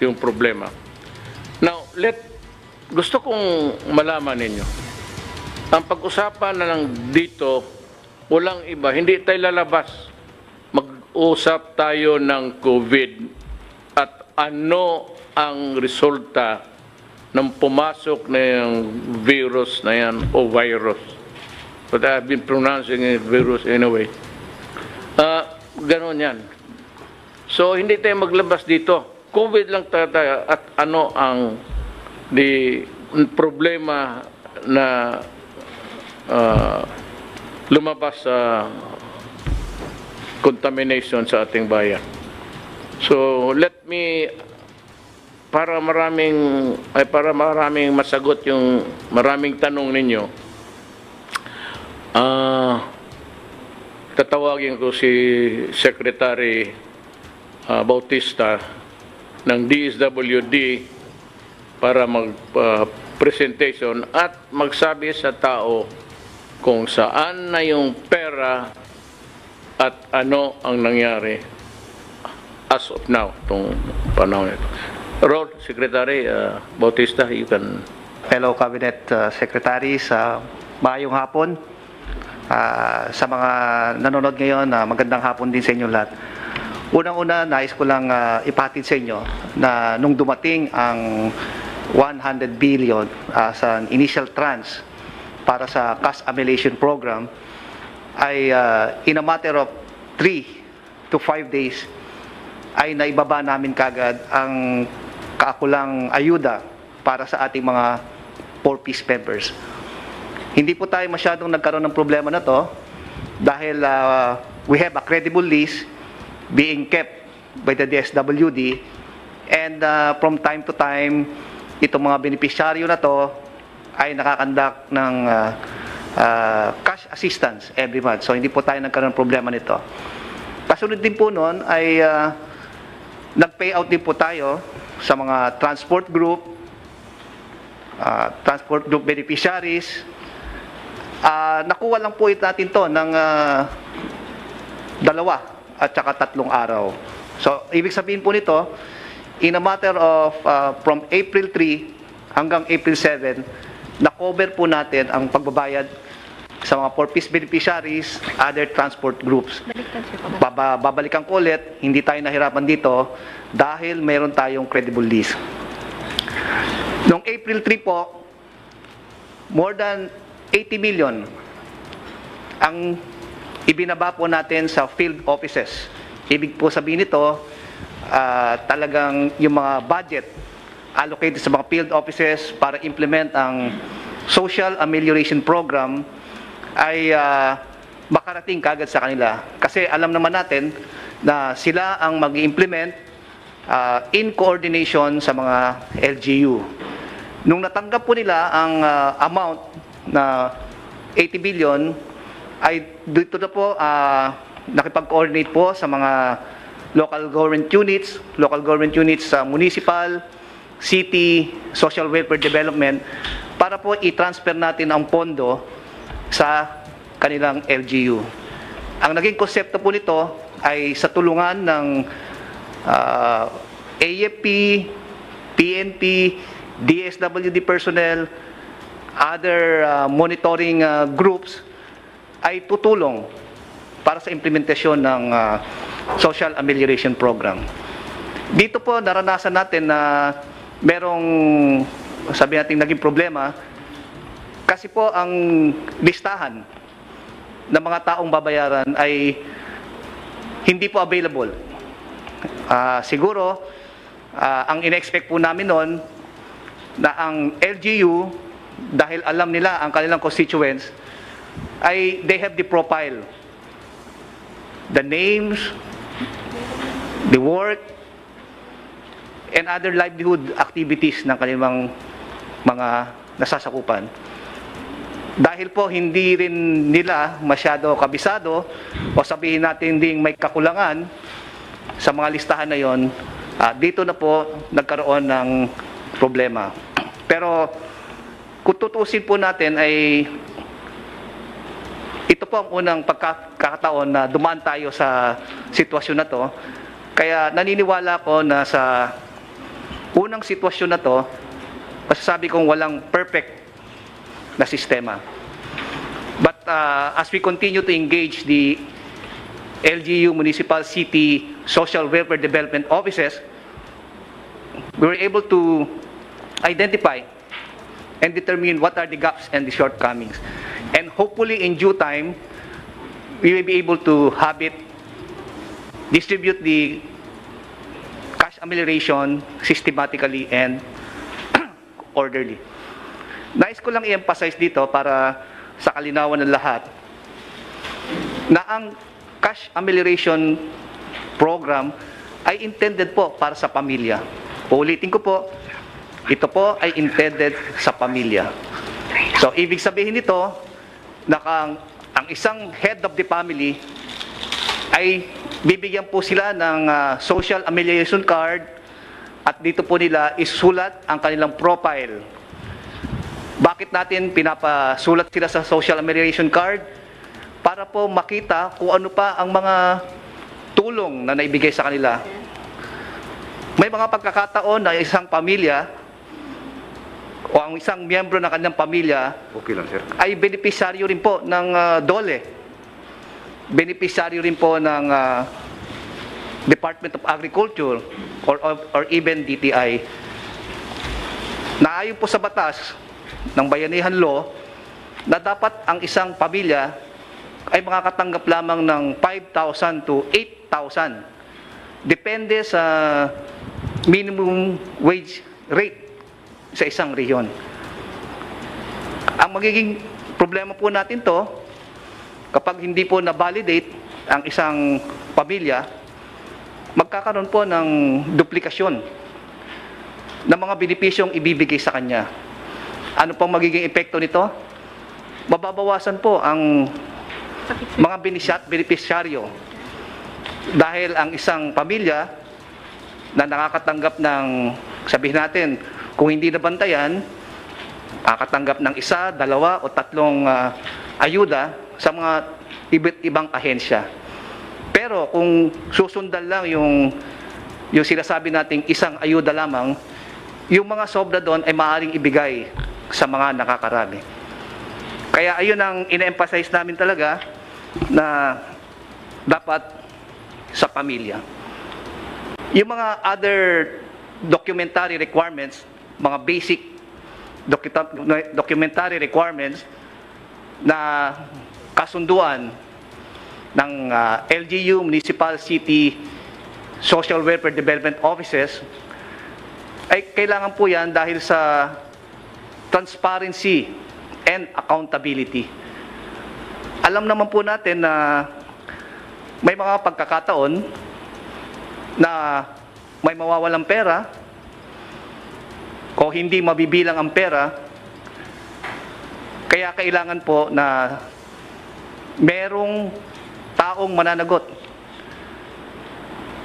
yung problema. Now, gusto kong malaman ninyo, ang pag-usapan na lang dito, walang iba, hindi tayo lalabas. Mag-usap tayo ng COVID at ano ang resulta ng pumasok na yung virus na yan o virus. But I've been pronouncing it virus anyway. Ganon yan. So, hindi tayo maglabas dito. COVID lang tayo at ano ang problema na lumabas sa contamination sa ating bayan. So, let me, para maraming masagot yung maraming tanong ninyo, tatawagin ko si Secretary Bautista ng DSWD para mag-presentation at magsabi sa tao kung saan na yung pera at ano ang nangyari as of now, itong panahon ito. Rod, Secretary Bautista, you can... Fellow Cabinet Secretaries, maayong hapon. Sa mga nanonood ngayon, magandang hapon din sa inyo lahat. Unang-una, nais ko lang ipatid sa inyo na nung dumating ang 100 billion as an initial tranche para sa cash annihilation program, ay in a matter of 3 to 5 days, ay naibaba namin kagad ang kaakulang ayuda para sa ating mga 4-piece members. Hindi po tayo masyadong nagkaroon ng problema na to dahil we have a credible list being kept by the DSWD, and from time to time, itong mga beneficiaryo na to ay nakakandak ng cash assistance every month. So hindi po tayo nagkaroon ng problema nito. Kasunod din po noon ay nag-payout din po tayo sa mga transport group beneficiaries. Nakuha lang po natin to ng 2 at saka 3 araw. So ibig sabihin po nito, in a matter of from April 3 hanggang April 7, na-cover po natin ang pagbabayad sa mga 4-piece beneficiaries, other transport groups. Babalikan ko ulit, hindi tayo nahirapan dito dahil mayroon tayong credible list. Noong April 3 po, more than 80 million ang ibinaba po natin sa field offices. Ibig po sabihin nito, talagang yung mga budget allocated sa mga field offices para implement ang social amelioration program ay makarating kagad sa kanila. Kasi alam naman natin na sila ang mag-implement in coordination sa mga LGU. Nung natanggap po nila ang amount na 80 billion, ay dito na po nakipag-coordinate po sa mga local government units sa municipal, city, social welfare development para po i-transfer natin ang pondo sa kanilang LGU. Ang naging konsepto po nito ay sa tulungan ng AFP, PNP, DSWD personnel, other monitoring groups ay tutulong para sa implementasyon ng social amelioration program. Dito po naranasan natin na merong, sabi natin, naging problema kasi po ang listahan ng mga taong babayaran ay hindi po available. Siguro, ang in-expect po namin noon na ang LGU, dahil alam nila ang kanilang constituents, ay they have the profile, the names, the work, and other livelihood activities ng kanilang mga nasasakupan. Dahil po hindi rin nila masyado kabisado o sabihin natin ding may kakulangan sa mga listahan na yon, dito na po nagkaroon ng problema. Pero kung tutusin po natin ay ito po ang unang pagkakataon na dumaan tayo sa sitwasyon na to. Kaya naniniwala ko na sa unang sitwasyon na to, masasabi kong walang perfect na sistema. But as we continue to engage the LGU Municipal City Social Welfare Development Offices, we were able to identify and determine what are the gaps and the shortcomings. And hopefully in due time, we will be able to have it distribute the cash amelioration systematically and orderly. Nais ko lang i-emphasize dito para sa kalinawan ng lahat na ang cash amelioration program ay intended po para sa pamilya. Uulitin ko po, ito po ay intended sa pamilya. So, ibig sabihin nito na ang isang head of the family ay bibigyan po sila ng social amelioration card at dito po nila isulat ang kanilang profile. Bakit natin pinapasulat sila sa social amelioration card? Para po makita kung ano pa ang mga tulong na naibigay sa kanila. May mga pagkakataon na isang pamilya o ang isang miyembro ng kanilang pamilya Okay lang, sir. ay benepisyaryo rin po ng DOLE. Benepisyaryo rin po ng Department of Agriculture or even DTI. Naayon po sa batas ng Bayanihan Law na dapat ang isang pamilya ay makakatanggap lamang ng 5,000 to 8,000. Depende sa minimum wage rate sa isang rehiyon. Ang magiging problema po natin to, kapag hindi po na-validate ang isang pamilya, magkakaroon po ng duplikasyon ng mga benepisyong ibibigay sa kanya. Ano pong magiging epekto nito? Mababawasan po ang mga benepisyaryo dahil ang isang pamilya na nakakatanggap ng, sabihin natin, kung hindi nabantayan, kakatanggap ng 1, 2 o 3 ayuda sa mga iba't ibang ahensya. Pero kung susundan lang yung sinasabi nating isang ayuda lamang, yung mga sobra doon ay maaaring ibigay sa mga nakakarami. Kaya ayun ang ina-emphasize namin talaga na dapat sa pamilya. Yung mga other documentary requirements, mga basic documentary requirements na kasunduan ng LGU Municipal City Social Welfare Development Offices ay kailangan po yan dahil sa transparency and accountability. Alam naman po natin na may mga pagkakataon na may mawawalang pera o hindi mabibilang ang pera, kaya kailangan po na merong taong mananagot,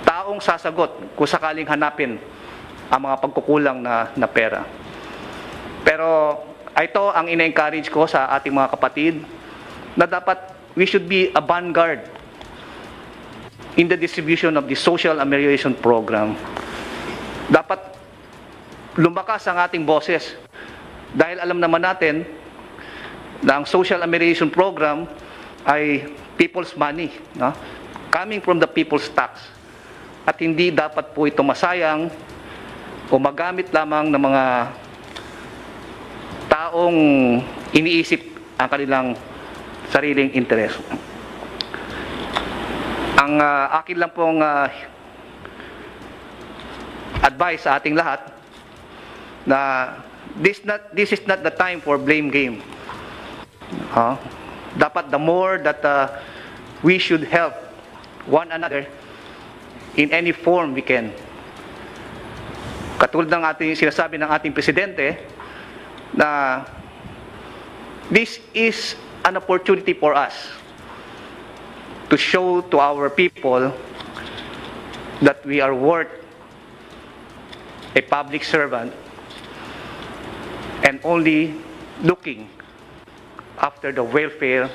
taong sasagot kung sakaling hanapin ang mga pagkukulang na pera. Pero ito ang ina-encourage ko sa ating mga kapatid na dapat we should be a vanguard in the distribution of the social amelioration program. Dapat lumakas ang ating boses dahil alam naman natin na ang social amelioration program ay people's money, no? Coming from the people's tax. At hindi dapat po ito masayang o magamit lamang ng mga taong iniisip ang kanilang sariling interes. Ang akin lang pong advice sa ating lahat na this is not the time for blame game. Dapat the more that we should help one another in any form we can. Katulad ng ating sinasabi ng ating presidente na this is an opportunity for us to show to our people that we are worth a public servant and only looking after the welfare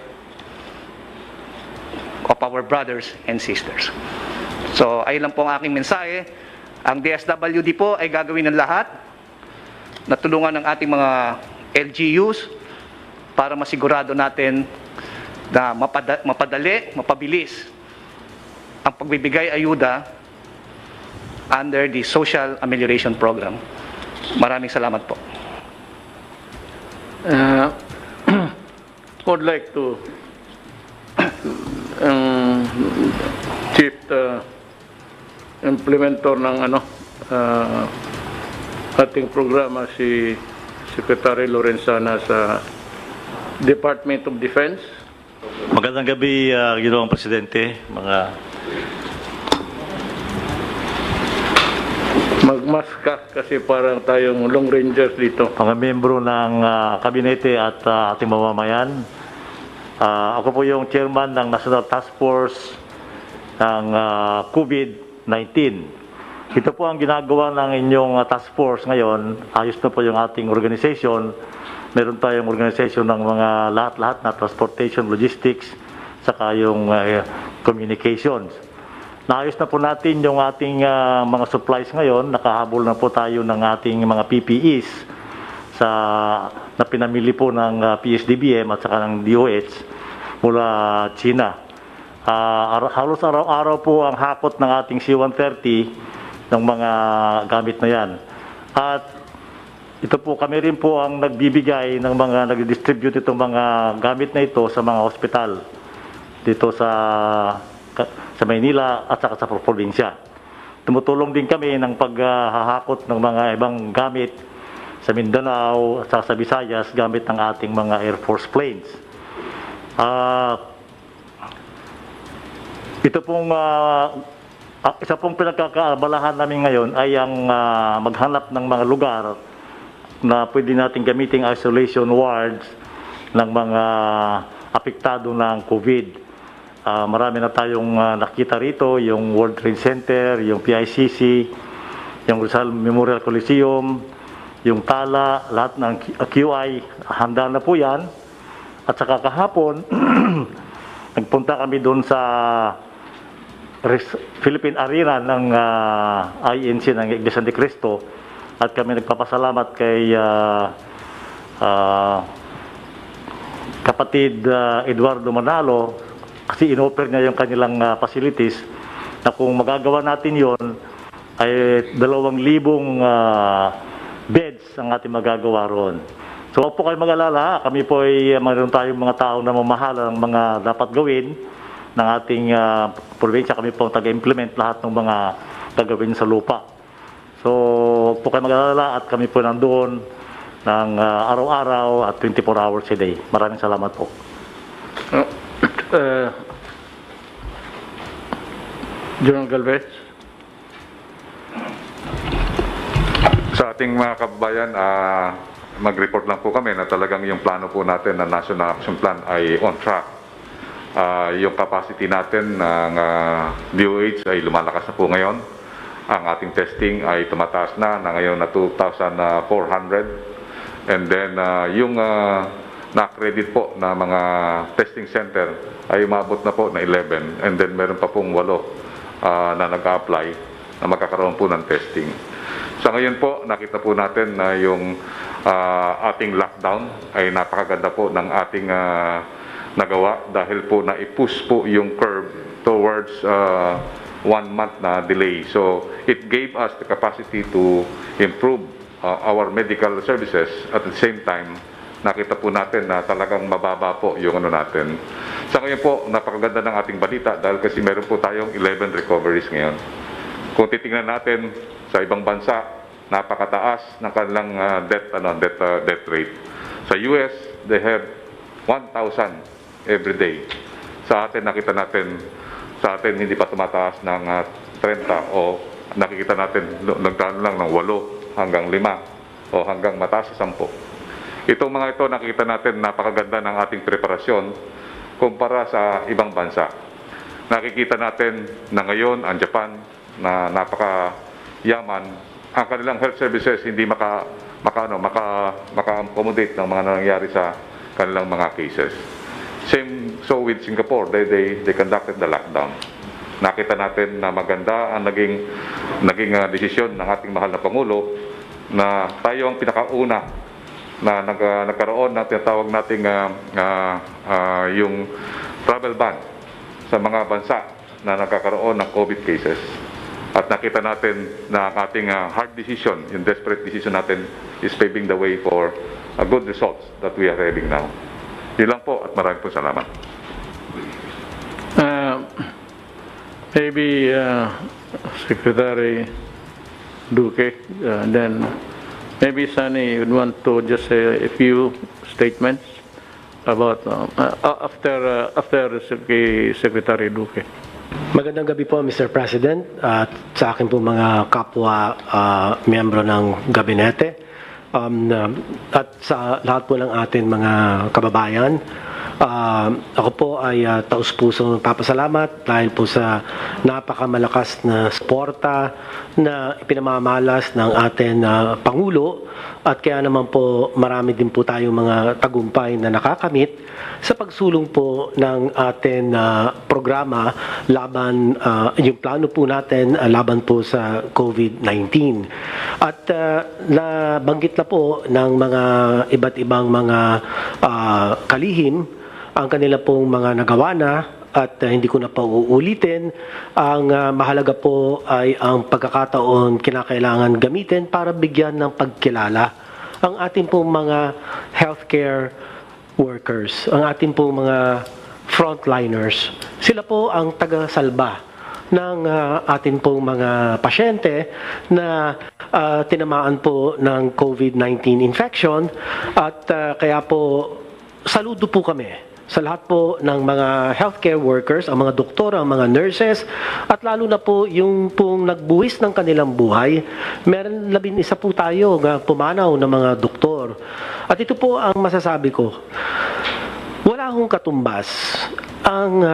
of our brothers and sisters. So, ayun lang po ang aking mensahe Ang DSWD po ay gagawin ng lahat na tulungan ng ating mga LGUs para masigurado natin na mapadali, mapabilis ang pagbibigay ayuda under the Social Amelioration Program. Maraming salamat po. Would like to chief implementor ng ating programa si Secretary Lorenzana sa Department of Defense. Magandang gabi, Ginoong Presidente, mga Magmask ka kasi parang tayong long rangers dito. membro ng kabinete at ating mamamayan. Ako po yung chairman ng National Task Force ng COVID-19. Ito po ang ginagawa ng inyong task force ngayon. Ayos na po yung ating organization. Meron tayong organization ng mga lahat-lahat na transportation, logistics, saka yung communications. Naayos na po natin yung ating mga supplies ngayon. Nakahabol na po tayo ng ating mga PPEs na pinamili po ng PSDBM at saka ng DOH mula China. Halos araw-araw po ang hakot ng ating C-130 ng mga gamit na yan. At ito po, kami rin po ang nagbibigay ng mga nag-distribute itong mga gamit na ito sa mga hospital dito sa Maynila at saka sa probinsya. Tumutulong din kami ng paghahakot ng mga ibang gamit sa Mindanao at saka sa Visayas gamit ng ating mga Air Force planes. Ito pong isa pong pinagkakaabalahan namin ngayon ay ang maghanap ng mga lugar na pwede natin gamiting isolation wards ng mga apektado ng COVID. Marami na tayong nakita rito, yung World Trade Center, yung PICC, yung Rizal Memorial Coliseum, yung Tala, lahat ng QI, handa na po yan. At saka kahapon, nagpunta kami doon sa Philippine Arena ng INC ng Iglesia de Cristo at kami nagpapasalamat kay kapatid Eduardo Manalo kasi inoffer niya yung kanilang facilities na kung magagawa natin yon ay 2,000 beds ang ating magagawa ron. So huwag po kayo mag-alala, kami po ay mayroon tayong mga tao na mamahala ng mga dapat gawin ng ating probinsya. Kami po ang taga-implement lahat ng mga gagawin sa lupa. So huwag po kayo mag-alala at kami po nandoon ng araw-araw at 24 hours a day. Maraming salamat po. General Galvez. Sa ating mga kababayan, mag-report lang po kami na talagang yung plano po natin na National Action Plan ay on track. Yung capacity natin ng DOH ay lumalakas na po ngayon. Ang ating testing ay tumataas na ngayon na 2,400. And then yung na-accredit po na mga testing center ay umabot na po na 11. And then meron pa pong 8 na nag-apply na magkakaroon po ng testing. Sa ngayon po, nakita po natin na yung ating lockdown ay napakaganda po ng ating nagawa dahil po na-push po yung curve towards 1 month na delay. So it gave us the capacity to improve our medical services. At the same time, nakita po natin na talagang mababa po yung natin. Sa ngayon po, napakaganda ng ating balita dahil kasi meron po tayong 11 recoveries ngayon. Kung titingnan natin sa ibang bansa, napakataas ng kanilang death rate. Sa US, they have 1,000 every day. Sa atin, nakita natin, sa atin hindi pa tumataas ng 30 o nakikita natin nagdaan lang ng 8 hanggang 5 o hanggang mataas sa 10. Itong mga ito, nakikita natin napakaganda ng ating preparasyon kumpara sa ibang bansa. Nakikita natin na ngayon ang Japan na napakayaman, ang kanilang health services hindi maka-accommodate ng mga nangyayari sa kanilang mga cases. Same so with Singapore, they conducted the lockdown. nakita natin na maganda ang naging desisyon ng ating mahal na Pangulo na tayo ang pinakauna na nagkaroon ng tinatawag nating yung travel ban sa mga bansa na nagkakaroon ng COVID cases. At nakita natin na ang ating hard decision, yung desperate decision natin is paving the way for good results that we are having now. Yun lang po at maraming po salamat. Maybe Secretary Duque, then maybe Sunny would want to just say a few statements about after Secretary Duque. Magandang gabi po, Mr. President, at sa akin po mga kapwa miyembro ng gabinete, at sa lahat po ng atin mga kababayan. Ako po ay taus-pusong nagpapasalamat dahil po sa napakamalakas na suporta na ipinamamalas ng ating Pangulo, at kaya naman po marami din po tayong mga tagumpay na nakakamit sa pagsulong po ng ating programa laban, yung plano po natin laban po sa COVID-19. At nabanggit na po ng mga iba't ibang mga kalihim ang kanila pong mga nagawa na, at hindi ko na pa uulitin. Ang mahalaga po ay ang pagkakataon kinakailangan gamitin para bigyan ng pagkilala ang ating pong mga healthcare workers, ang ating pong mga frontliners. Sila po ang taga-salba ng ating pong mga pasyente na tinamaan po ng COVID-19 infection, at kaya po saludo po kami sa lahat po ng mga healthcare workers, ang mga doktor, ang mga nurses, at lalo na po yung pong nagbuwis ng kanilang buhay. Meron 11 po tayo na pumanaw ng mga doktor. At ito po ang masasabi ko. Wala hong katumbas ang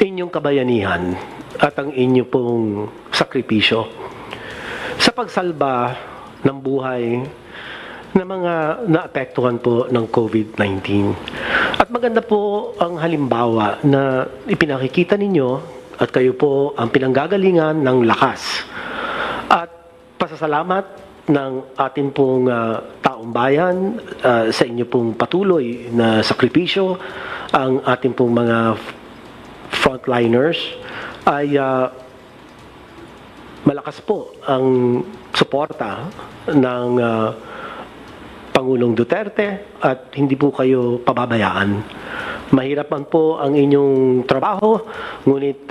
inyong kabayanihan at ang inyong pong sakripisyo sa pagsalba ng buhay na mga naapektuhan po ng COVID-19. At maganda po ang halimbawa na ipinakikita ninyo, at kayo po ang pinanggagalingan ng lakas at pasasalamat ng atin pong taong bayan sa inyo pong patuloy na sakripisyo. Ang ating pong mga frontliners ay malakas po ang suporta ng Pangulong Duterte, at hindi po kayo pababayaan. Mahirap man po ang inyong trabaho, ngunit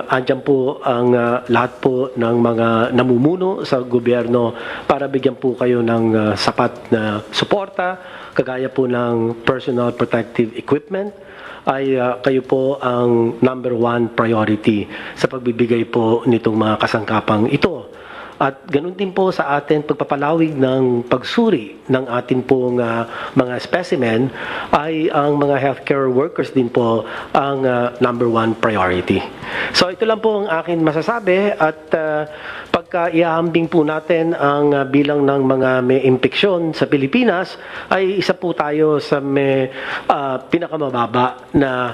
andyan po ang lahat po ng mga namumuno sa gobyerno para bigyan po kayo ng sapat na suporta, kagaya po ng personal protective equipment. Ay kayo po ang number 1 priority sa pagbibigay po nitong mga kasangkapang ito. At ganun din po sa atin pagpapalawig ng pagsuri ng atin pong mga specimen, ay ang mga healthcare workers din po ang number 1 priority. So ito lang po ang akin masasabi, at pagka iahambing po natin ang bilang ng mga may impeksyon sa Pilipinas, ay isa po tayo sa may pinakamababa na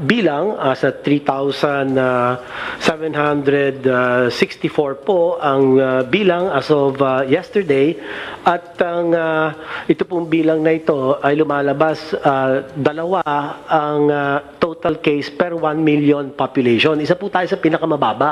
bilang sa 3,764 po ang bilang as of yesterday, at ang ito pong bilang na ito ay lumalabas 2 ang total case per 1 million population. Isa po tayo sa pinakamababa,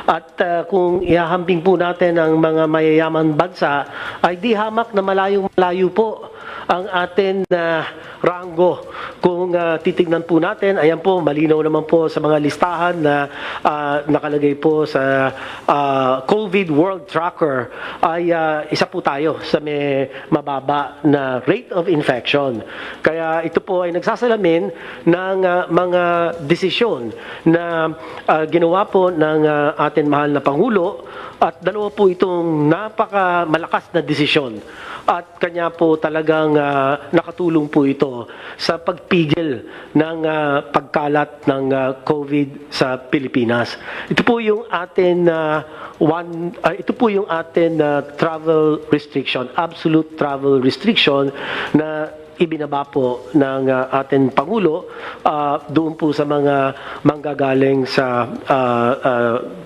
at kung ihahambing po natin ang mga mayayaman bansa, ay di hamak na malayo po ang atin na ranggo. Kung titignan po natin, ayan po, malinaw naman po sa mga listahan na nakalagay po sa COVID World Tracker, ay isa po tayo sa may mababa na rate of infection. Kaya ito po ay nagsasalamin ng mga desisyon na ginawa po ng ating mahal na Pangulo, at dalawa po itong napakamalakas na desisyon. At kanya po talagang nakatulong po ito sa pagpigil ng pagkalat ng COVID sa Pilipinas. Ito po yung atin travel restriction, absolute travel restriction, na ibinaba po ng ating Pangulo doon po sa mga manggagaling sa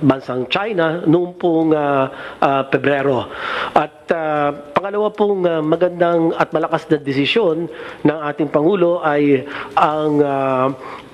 bansang China noong pong Pebrero. At pangalawa pong magandang at malakas na desisyon ng ating Pangulo ay ang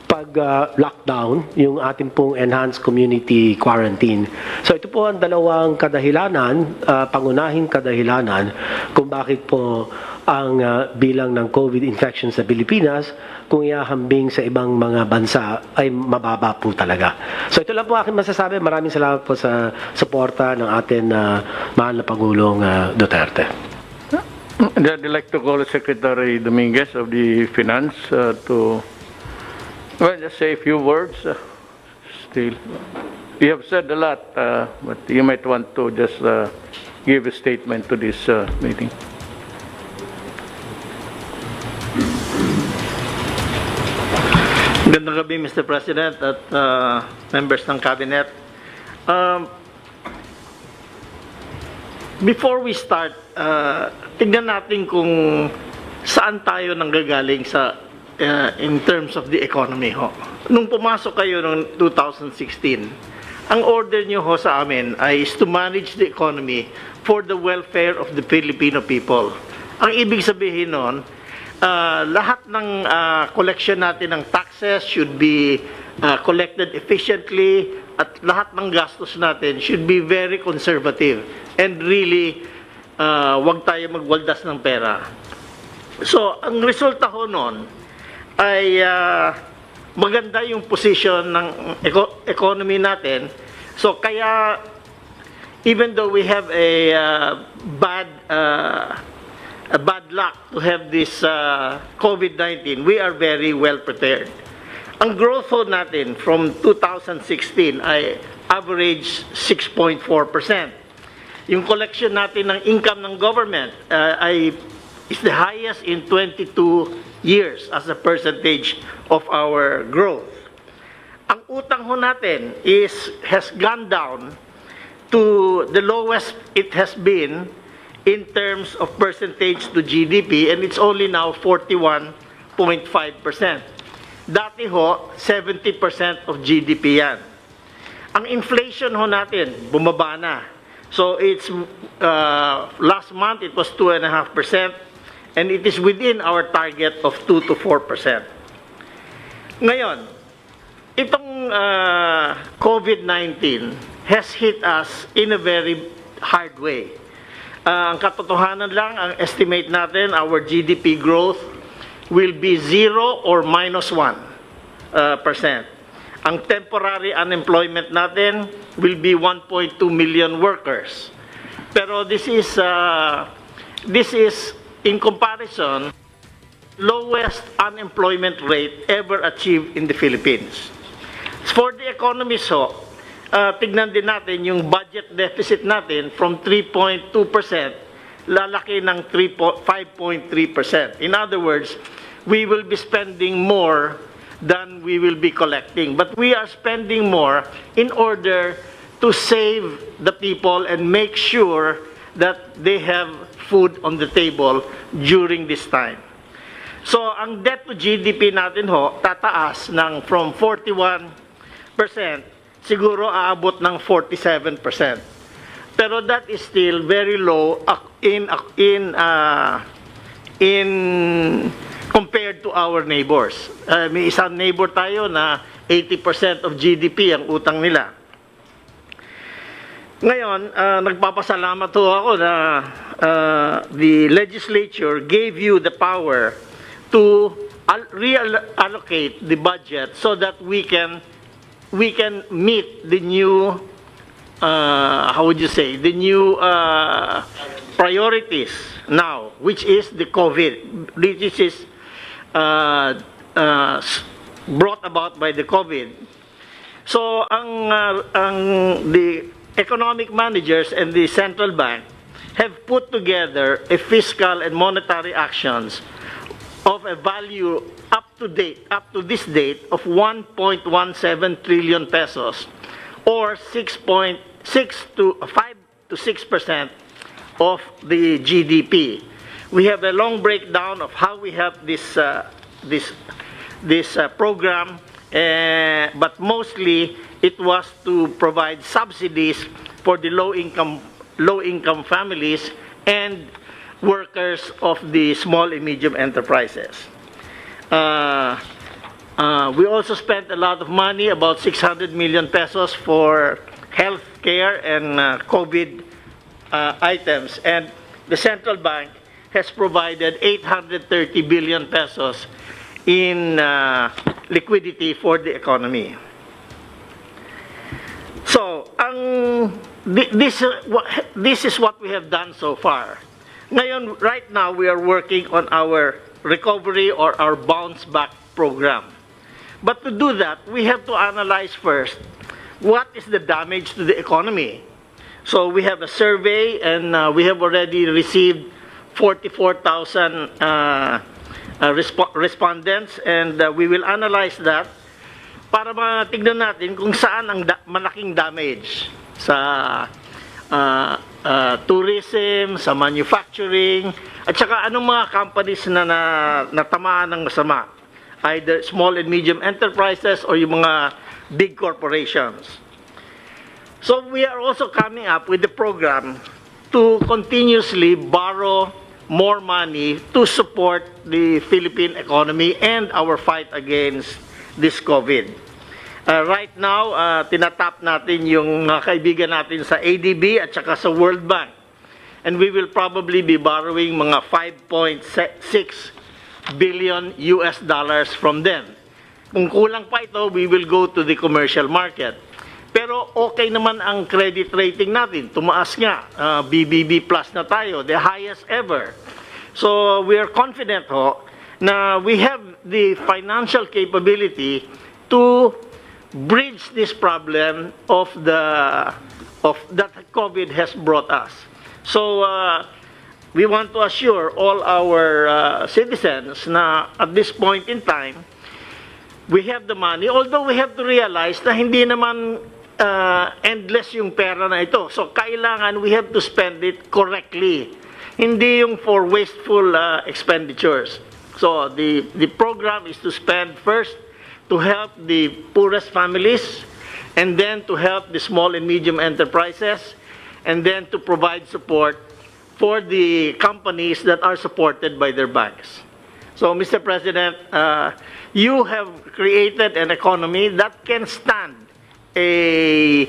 pag-lockdown, yung ating pong enhanced community quarantine. So ito po ang dalawang kadahilanan, pangunahing kadahilanan kung bakit po ang bilang ng COVID infection sa Pilipinas kung iahambing sa ibang mga bansa ay mababa po talaga. So ito lang po aking masasabi. Maraming salamat po sa suporta ng ating mahal na Pangulong Duterte. I'd like to call Secretary Dominguez of the Finance to just say a few words. Still, you have said a lot, but you might want to just give a statement to this meeting. Magandang gabi, Mr. President at members ng Cabinet. Before we start, tignan natin kung saan tayo nanggagaling sa in terms of the economy ho. Nung pumasok kayo noong 2016, ang order niyo ho sa amin ay is to manage the economy for the welfare of the Filipino people. Ang ibig sabihin nun, lahat ng collection natin ng taxes should be collected efficiently at lahat ng gastos natin should be very conservative and really wag tayo magwaldas ng pera. So, ang resulta ho nun ay maganda yung position ng economy natin. So, kaya even though we have a bad luck to have this COVID-19, we are very well prepared. Ang growth ho natin from 2016 ay average 6.4%. Yung collection natin ng income ng government is the highest in 22 years as a percentage of our growth. Ang utang ho natin has gone down to the lowest it has been in terms of percentage to GDP, and it's only now 41.5%. Dati ho, 70% of GDP yan. Ang inflation ho natin, bumaba na. So it's, last month it was 2.5%, and it is within our target of 2 to 4%. Ngayon, itong COVID-19 has hit us in a very hard way. Ang katotohanan lang, ang estimate natin, our GDP growth will be 0 or minus 1%. Ang temporary unemployment natin will be 1.2 million workers. Pero this is in comparison, lowest unemployment rate ever achieved in the Philippines. For the economy so, tignan din natin yung budget deficit natin from 3.2%, lalaki ng 5.3%. In other words, we will be spending more than we will be collecting. But we are spending more in order to save the people and make sure that they have food on the table during this time. So, ang debt to GDP natin ho, tataas ng from 41%, siguro aabot ng 47%. Pero that is still very low in compared to our neighbors. May isang neighbor tayo na 80% of GDP ang utang nila. Ngayon, nagpapasalamat ho ako na the legislature gave you the power to reallocate the budget so that we can meet the new how would you say, the new priorities now, which is the COVID, which is brought about by the COVID. So the economic managers and the central bank have put together a fiscal and monetary actions of a value up to this date of 1.17 trillion pesos, or 5 to 6% of the GDP, we have a long breakdown of how we have this program, but mostly it was to provide subsidies for the low-income families and workers of the small and medium enterprises. We also spent a lot of money, about 600 million pesos for health care and COVID items, and the central bank has provided 830 billion pesos in liquidity for the economy. So, this is what we have done so far. Ngayon, right now, we are working on our recovery or our bounce back program. But to do that, we have to analyze first what is the damage to the economy. So we have a survey, and we have already received 44,000 respondents, and we will analyze that para matignan natin kung saan ang malaking damage sa tourism, sa manufacturing, at saka anong mga companies na natamaan ng masama, either small and medium enterprises or yung mga big corporations. So we are also coming up with the program to continuously borrow more money to support the Philippine economy and our fight against this COVID. Right now, tinatap natin yung mga kaibigan natin sa ADB at saka sa World Bank. And we will probably be borrowing mga 5.6 billion US dollars from them. Kung kulang pa ito, we will go to the commercial market. Pero okay naman ang credit rating natin. Tumaas nga, BBB plus na tayo, the highest ever. So we are confident na we have the financial capability to bridge this problem of that COVID has brought us. So we want to assure all our citizens na at this point in time, we have the money, although we have to realize na hindi naman endless yung pera na ito. So kailangan we have to spend it correctly. Hindi yung for wasteful expenditures. So the program is to spend first to help the poorest families, and then to help the small and medium enterprises, and then to provide support for the companies that are supported by their banks. So, Mr. President, you have created an economy that can stand a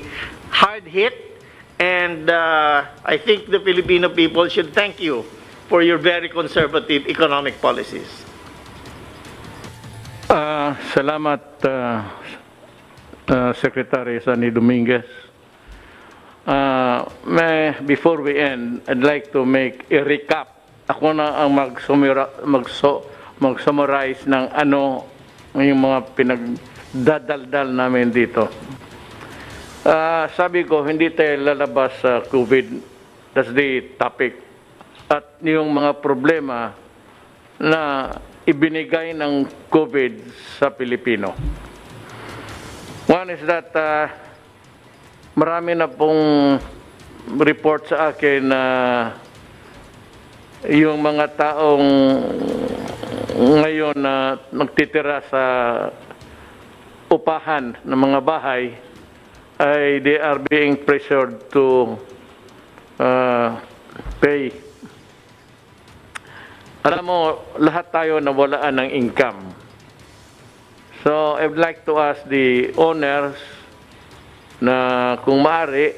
hard hit, and I think the Filipino people should thank you for your very conservative economic policies. Salamat, Secretary Sunny Dominguez. Before we end, I'd like to make a recap. Ako na ang mag-summarize ng ano yung mga pinagdadaldal namin dito. Sabi ko, hindi tayo lalabas sa COVID. That's the topic. At yung mga problema na ibinigay ng COVID sa Pilipino. One is that marami na pong report sa akin na yung mga taong ngayon na nagtitira sa upahan ng mga bahay ay they are being pressured to pay. Alam mo, lahat tayo nawalaan ng income. So, I would like to ask the owners na kung maaari,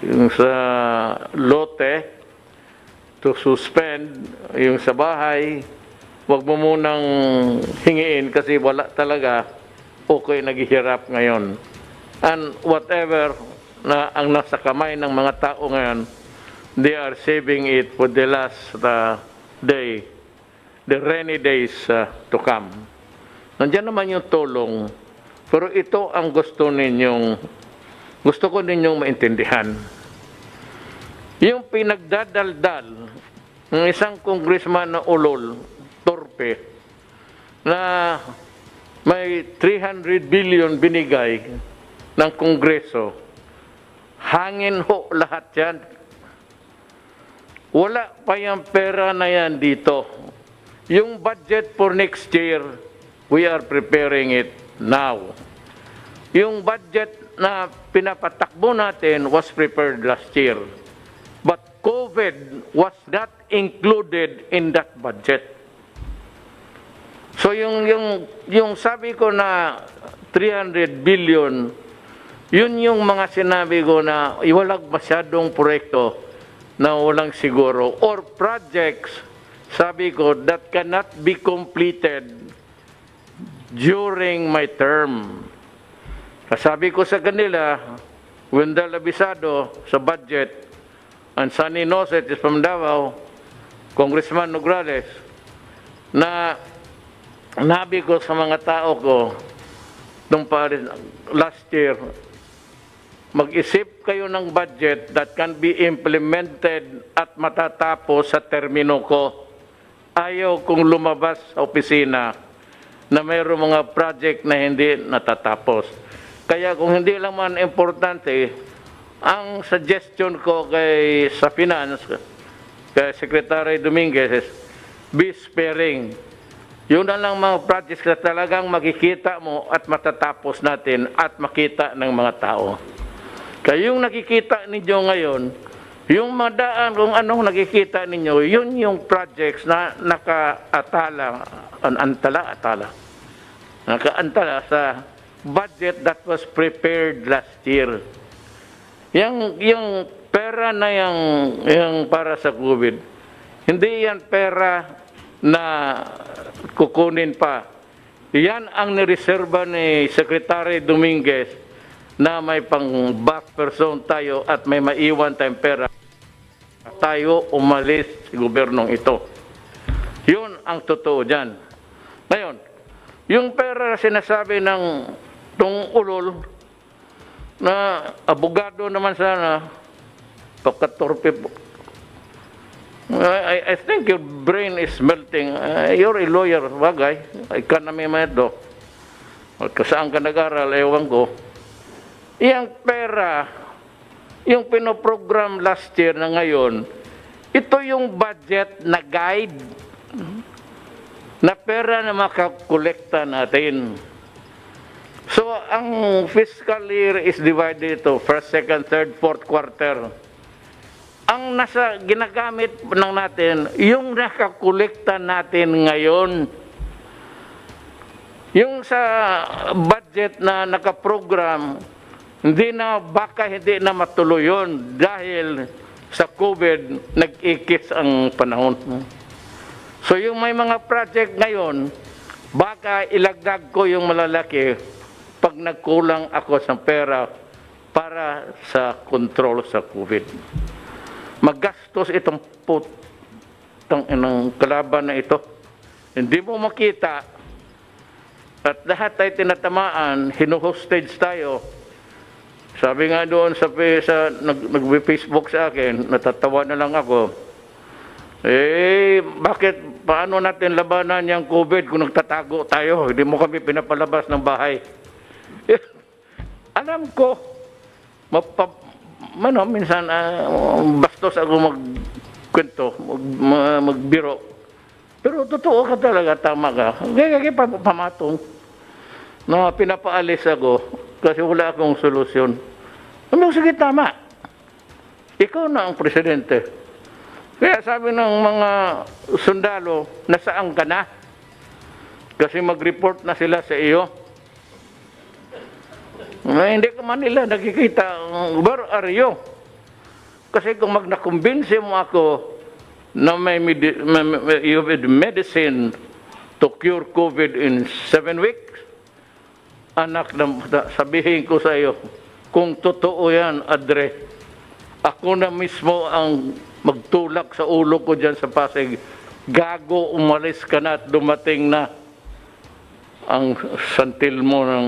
yung sa lote, to suspend yung sa bahay, wag mo munang hingiin kasi wala talaga, okay naghihirap ngayon. And whatever na ang nasa kamay ng mga tao ngayon, they are saving it for the last day, the rainy days to come. Nandiyan naman yung tulong, pero ito ang gusto ko ninyong maintindihan. Yung pinagdadaldal ng isang congressman na ulol, torpe, na may 300 billion binigay ng Kongreso, hangin ho lahat yan. wala pa yung pera na yan dito. Yung budget for next year, we are preparing it now. Yung budget na pinapatakbo natin was prepared last year. But COVID was not included in that budget. So yung sabi ko na 300 billion, yun yung mga sinabi ko na walang masyadong proyekto na walang siguro or projects, sabi ko, that cannot be completed during my term. Sabi ko sa kanila, Wendell Abisado sa budget, and Sunny Noset is from Davao, Congressman Nograles, na nabi ko sa mga tao ko nung last year, mag-isip kayo ng budget that can be implemented at matatapos sa termino ko. Ayaw kong lumabas sa opisina na mayroong mga project na hindi natatapos. Kaya kung hindi lang man importante, ang suggestion ko sa finance, kay Secretary Dominguez, is be sparing. Yun na lang mga projects na talagang makikita mo at matatapos natin at makita ng mga tao. Kaya yung nakikita ninyo ngayon, yung madaan kung anong nakikita ninyo, yun yung projects na nakaantala sa budget that was prepared last year. Yung pera na yung para sa COVID, hindi yan pera na kukunin pa. Yan ang nireserba ni Secretary Dominguez na may pang back person tayo at may maiwan tayong pera. Tayo umalis sa gobernong ito. Yun ang totoo dyan. Ngayon, yung pera sinasabi ng tong ulol na abogado naman sana, pagkatorpe po. I think your brain is melting. You're a lawyer, bagay. Economy mato. Saan ka nag-aral, ewan ko. Iyang pera, yung pinoprogram last year na ngayon, ito yung budget na guide na pera na makakolekta natin. So, ang fiscal year is divided to first, second, third, fourth quarter. Ang ginagamit ng natin, yung nakakolekta natin ngayon. Yung sa budget na nakaprogram, hindi na matuloy yun dahil sa COVID, nag-ikis ang panahon. So yung may mga project ngayon, baka ilagdag ko yung malalaki pag nagkulang ako sa pera para sa control sa COVID. Magastos itong kalaban na ito. Hindi mo makita at lahat ay tinatamaan, hinuhostage tayo. Sabi nga doon nag-Facebook sa akin, natatawa na lang ako. Paano natin labanan yung COVID kung nagtatago tayo? Hindi mo kami pinapalabas ng bahay. Alam ko, minsan bastos ako magkwento, magbiro. Pero totoo ka talaga, tama ka. Kaya pamatong na pinapaalis ako kasi wala akong solusyon. Sige, tama. Ikaw na ang presidente. Kaya sabi ng mga sundalo, nasaan ka na? Kasi mag-report na sila sa iyo. Hindi ka man nila nakikita, where are you? Kasi kung nakumbinsi mo ako na you have medicine to cure COVID in 7 weeks, anak, sabihin ko sa iyo, kung totoo yan, Adre, ako na mismo ang magtulak sa ulo ko dyan sa Pasig. Gago, umalis ka na at dumating na ang santil mo ng...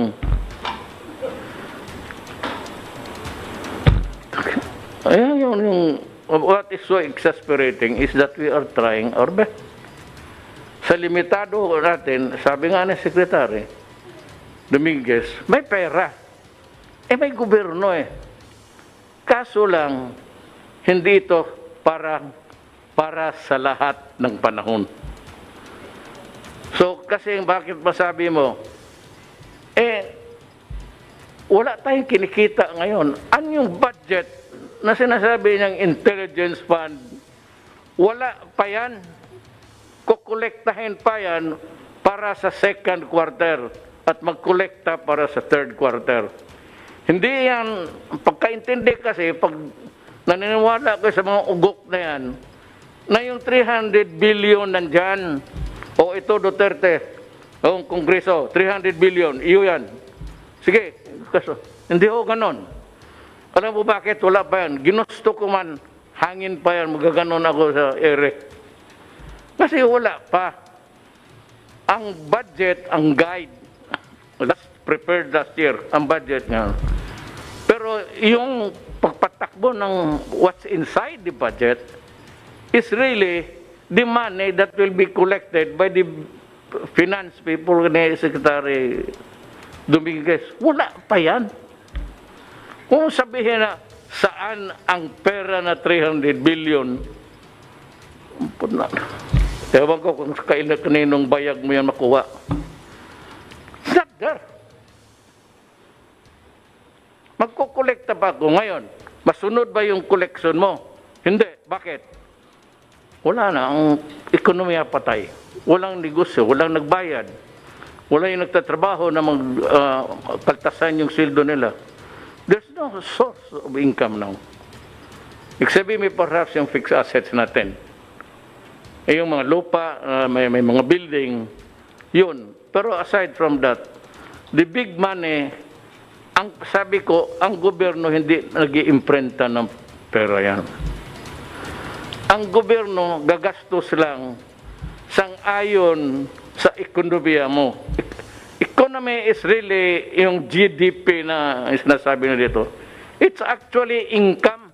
Ayan yung what is so exasperating is that we are trying our best. Sa limitado natin, sabi nga ng Secretary Dominguez, may pera. May gobyerno Kaso lang, hindi ito para para sa lahat ng panahon. So, kasi bakit masabi mo, wala tayong kinikita ngayon. Ano yung budget na sinasabi niyang intelligence fund? Wala pa yan. Kukolektahin pa yan para sa second quarter at magkolekta para sa third quarter. Hindi yan, pagkaintindi kasi, pag naniniwala ko sa mga ugok na yan, na yung 300 billion nandyan, o ito Duterte, o Kongreso, 300 billion, iyo yan. Sige, kaso, hindi ho ganon. Alam mo bakit? Wala pa yan. Ginusto ko man, hangin pa yan, magaganon ako sa ere. Kasi wala pa. Ang budget, ang guide, prepared last year, ang budget nga. Pero yung pagpatakbo ng what's inside the budget is really the money that will be collected by the finance people ni Secretary Dominguez. Wala pa yan. Kung sabihin na saan ang pera na 300 billion, ewan ko kung kaninong bayag mo yan makuha. It's not there. Magkukolekta pa ako ngayon. Masunod ba yung collection mo? Hindi. Bakit? Wala na. Ang ekonomiya patay. Walang negosyo. Walang nagbayad. Wala yung nagtatrabaho na magkaltasan yung sildo nila. There's no source of income now. Except may perhaps yung fixed assets natin. Yung mga lupa, may mga building, yun. Pero aside from that, the big money, ang sabi ko, ang gobyerno hindi nag-iimprenta ng pera yan. Ang gobyerno gagastos lang sang-ayon sa ekonomiya mo. Economy is really yung GDP na sinasabi na dito. It's actually income.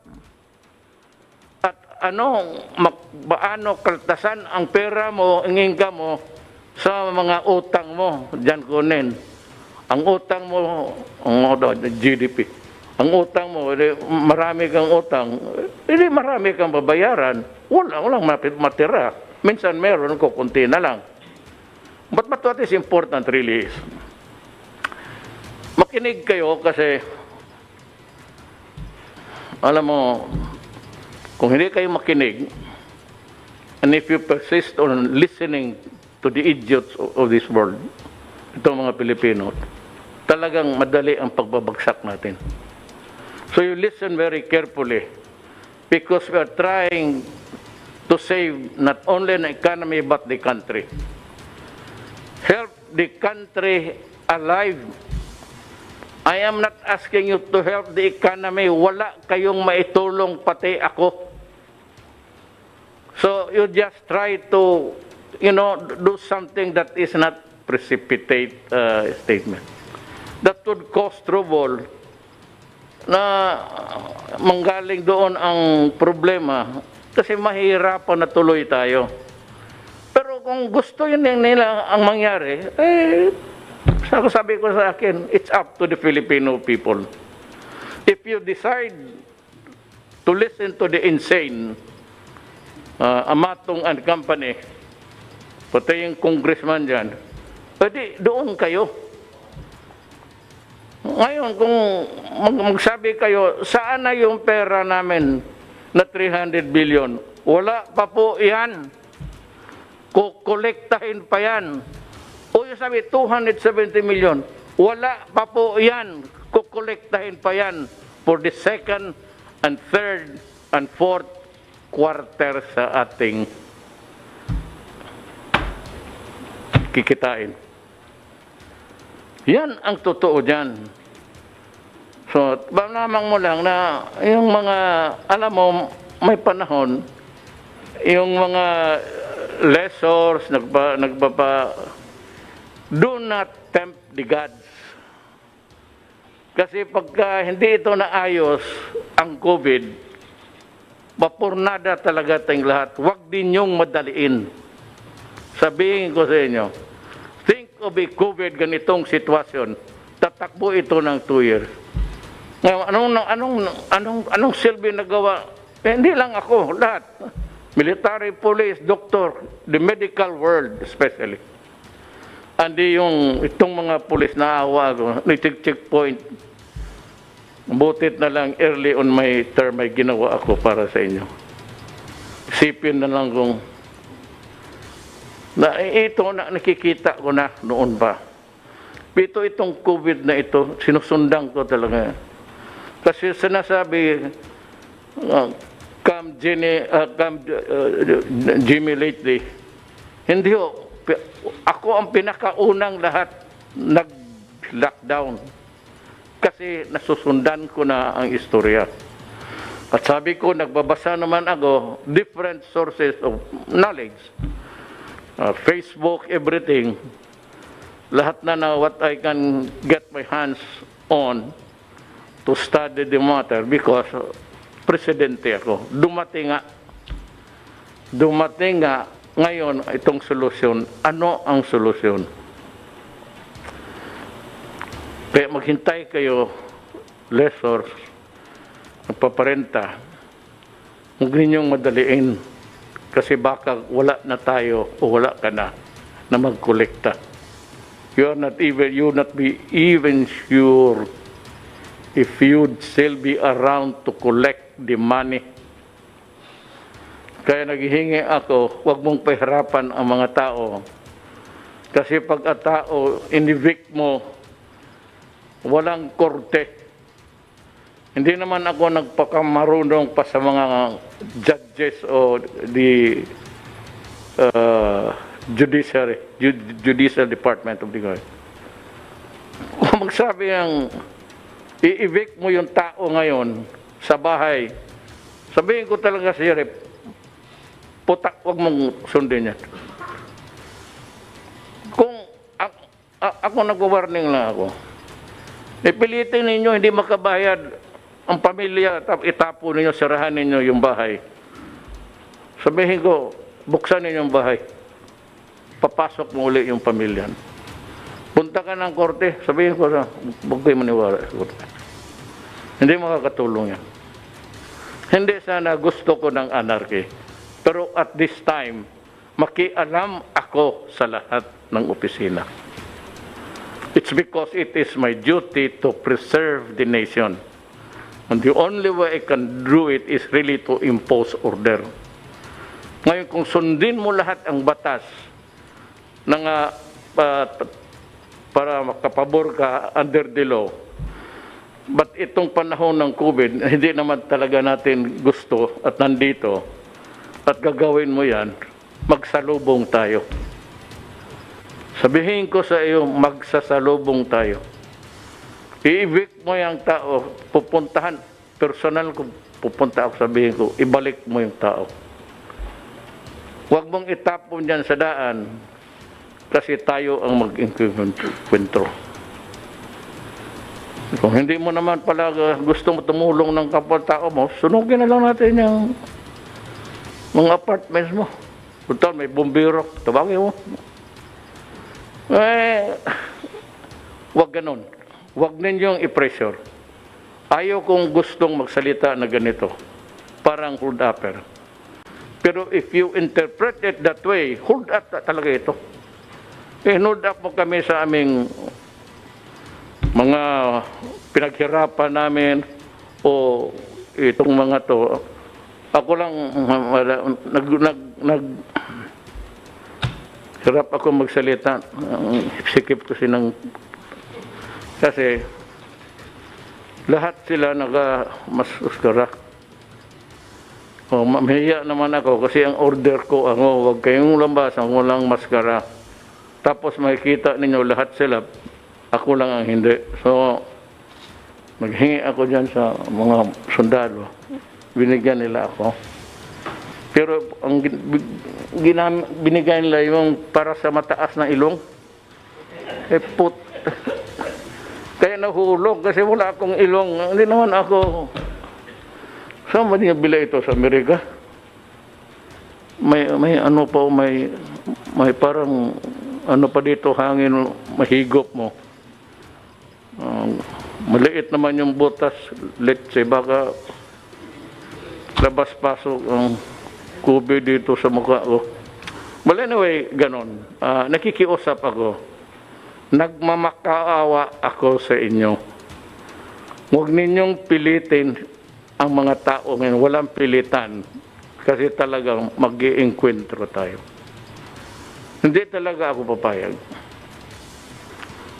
At paano kaltasan ang pera mo, ang income mo sa mga utang mo, diyan kunin. Ang utang mo, GDP. Ang utang mo, marami kang utang, hindi marami kang babayaran, walang matira. Minsan meron, kukunti na lang. But what is important really is, makinig kayo kasi, alam mo, kung hindi kayo makinig, and if you persist on listening to the idiots of this world, itong mga Pilipino, talagang madali ang pagbabagsak natin. So you listen very carefully because we are trying to save not only an economy but the country. Help the country alive. I am not asking you to help the economy. Wala kayong maitulong pati ako. So you just try to, do something that is not precipitate statement. That would cause trouble na manggaling doon ang problema kasi mahirapan na tuloy tayo. Pero kung gusto yun nila ang mangyari, sabi ko sa akin, it's up to the Filipino people. If you decide to listen to the insane, Amatong and Company, pati yung congressman dyan, pwede doon kayo. Ngayon, kung magsabi kayo, saan na yung pera namin na 300 billion? Wala pa po yan. Kukolektahin pa yan. O yung sabi, 270 million. Wala pa po yan. Kukolektahin pa yan for the second and third and fourth quarter sa ating kikitain. Yan ang totoo dyan. So, lamang mo lang na yung mga, alam mo, may panahon, yung mga lessors, do not tempt the gods. Kasi pagka hindi ito naayos, ang COVID, mapurnada talaga tayong lahat. Huwag din yung madaliin. Sabihin ko sa inyo, think of a COVID ganitong sitwasyon, tatakbo ito ng 2 years. Ngayon, anong silbi nagawa? Hindi lang ako, lahat. military, police, doctor, the medical world especially. Andi yung itong mga pulis na awa ko, checkpoint. Butit na lang early on my term may ginawa ako para sa inyo. Isipin na lang kung na ito na nakikita ko na noon pa. Ito itong COVID na ito, sinusundan ko talaga. Kasi sinasabi, Jimmy lately, hindi ho, ako ang pinakaunang lahat nag-lockdown. Kasi nasusundan ko na ang istorya. At sabi ko, nagbabasa naman ako, different sources of knowledge. Facebook, everything. Lahat na what I can get my hands on to study the matter because presidente ako. Dumating nga ngayon itong solusyon. Ano ang solusyon? Kaya maghintay kayo, lessors, nagpaparenta. Huwag ninyong madaliin kasi baka wala na tayo o wala ka na magkolekta. You not be even sure if you'd still be around to collect the money. Kaya naghihingi ako, huwag mong pahirapan ang mga tao. Kasi pag ang tao, in-evict mo, walang korte. Hindi naman ako nagpakamarunong pa sa mga judges o the judicial department of the government. Kung magsabi ng i-evict mo yung tao ngayon sa bahay, sabihin ko talaga sa Sheriff, putak, huwag mong sundin yan. Kung ako nag-warning lang ako, ipilitin ninyo hindi makabayad ang pamilya, itapo ninyo, sirahan ninyo yung bahay. Sabihin ko, buksan ninyo yung bahay. Papasok mo uli yung pamilya. Punta ka ng korte, sabihin ko na, huwag kayo maniwala. Hindi makakatulong yan. Hindi sana gusto ko ng anarchy. Pero at this time, makialam ako sa lahat ng opisina. It's because it is my duty to preserve the nation. And the only way I can do it is really to impose order. Ngayon, kung sundin mo lahat ang batas na para makapabor ka under the law, but itong panahon ng COVID, hindi naman talaga natin gusto at nandito, at gagawin mo yan, magsalubong tayo. Sabihin ko sa iyo, magsasalubong tayo. I-evict mo yung tao, pupuntahan, personal ko, pupunta ako, sabihin ko, ibalik mo yung tao. Huwag mong itapon yan sa daan, kasi tayo ang mag-enkwentro. Kung hindi mo naman pala gusto mo tumulong ng kapwa-tao mo, sunugin na lang natin yung mga apartments mo. Punta, may bumbiro, tabangin mo. Huwag ganun. Huwag ninyong i-pressure. Ayaw kong gustong magsalita na ganito. Parang hold upper. Pero if you interpret it that way, hold up talaga ito. Hold up mo kami sa aming mga pinaghirapan namin o itong mga to. Ako lang hirap ako magsalita. Sikip ko kasi lahat sila mas uskara. Mahiya naman ako kasi ang order ko, huwag kayong lambasan, walang maskara. Tapos makikita ninyo lahat sila, ako lang ang hindi. So, maghingi ako dyan sa mga sundalo. Binigyan nila ako. Pero ang binigay nila yung para sa mataas na ilong. Kaya nahulog kasi wala akong ilong. Hindi naman ako. Saan ba niya bila ito sa Amerika? May ano pa, may parang ano pa dito hangin, mahigop mo. Maliit naman yung butas, let's say, baka labas-pasok ang COVID dito sa mukha ko. Well, anyway, ganon. Nakikiusap ako. Nagmamakaawa ako sa inyo. Huwag ninyong pilitin ang mga tao ngayon. Walang pilitan. Kasi talagang mag-iengkwentro tayo. Hindi talaga ako papayag.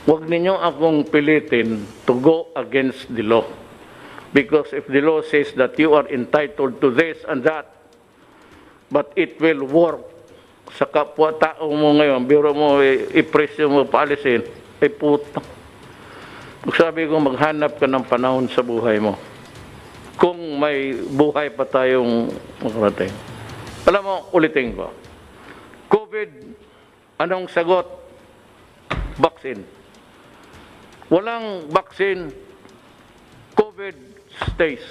Huwag ninyong akong pilitin to go against the law. Because if the law says that you are entitled to this and that, but it will work sa kapwa-tao mo ngayon, biro mo, ipresyo mo, paalisin, ay puta. Sabi ko, maghanap ka ng panahon sa buhay mo. Kung may buhay pa tayong makarating. Alam mo, ulitin ko. COVID, anong sagot? Vaccine. Walang vaccine, COVID stays.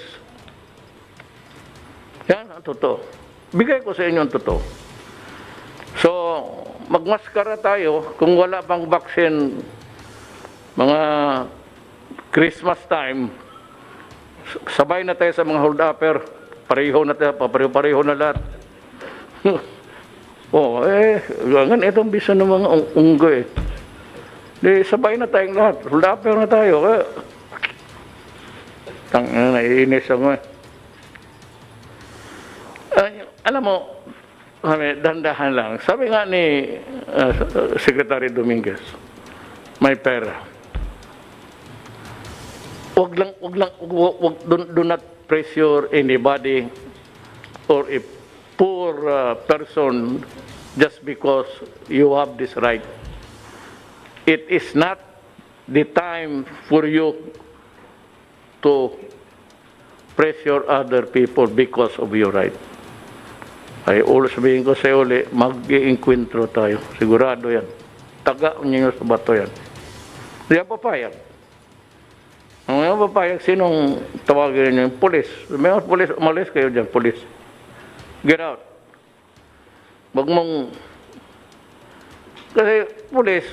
Yan ang totoo. Bigay ko sa inyo ang totoo. So, magmaskara tayo kung wala pang vaccine mga Christmas time. Sabay na tayo sa mga hold-upper. Pareho na tayo, pareho na lahat. Itong bisa ng mga unggoy. Di, sabay na tayong lahat. Hold-upper na tayo. Naiinis ako alam mo, dandahan lang. Sabi nga ni Secretary Dominguez, may pera. Do not pressure anybody or a poor person just because you have this right. It is not the time for you to pressure other people because of your right. Ay, sabihin ko sa'yo ulit, mag-iengkwentro tayo. Sigurado yan. Taga ninyo sa bato yan. Hindi ako papayag. Ang mga papayag, sinong tawagin ninyo? Pulis. May mga pulis, umalis kayo dyan, pulis. Get out. Wag mong... Kasi pulis,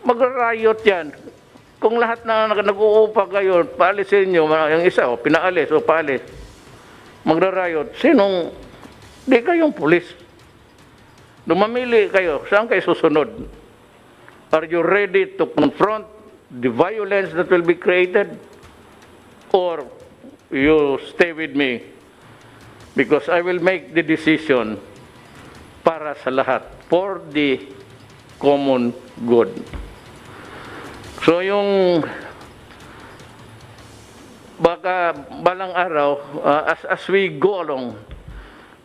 mag-riot yan. Kung lahat na nag-uupa kayo, paalisin nyo, yung isa, pinaalis o paalis, magra-riot, sinong... Di kayong pulis. Dumamili kayo. Saan kayo susunod? Are you ready to confront the violence that will be created? Or you stay with me? Because I will make the decision para sa lahat. For the common good. So yung baka balang araw, as we go along,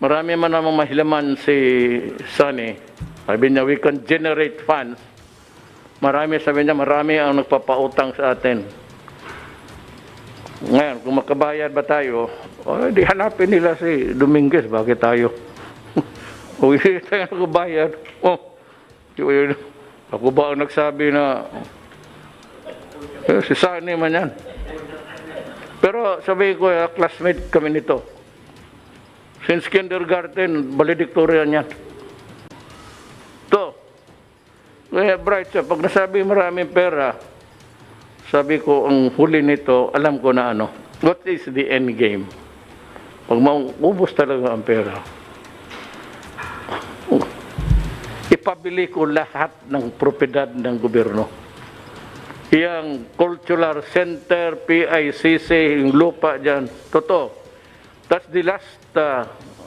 marami man namang mahilaman si Sunny. Sabi niya, we can generate funds. Sabi niya, marami ang nagpapautang sa atin. Ngayon, kung makabayad ba tayo, di hanapin nila si Dominguez, bakit tayo? Kung hindi tayo nakabayad, ako ba ang nagsabi na si Sunny man yan. Pero sabi ko, classmate kami nito. Since kindergarten, valedictorian yan. Kaya bright siya. Pag nasabi maraming pera, sabi ko, ang huli nito, alam ko na ano. What is the end game? Pag maubos talaga ang pera, ipabili ko lahat ng propiedad ng gobyerno. Yang cultural center, PICC, yung lupa dyan. Totoo. That's the last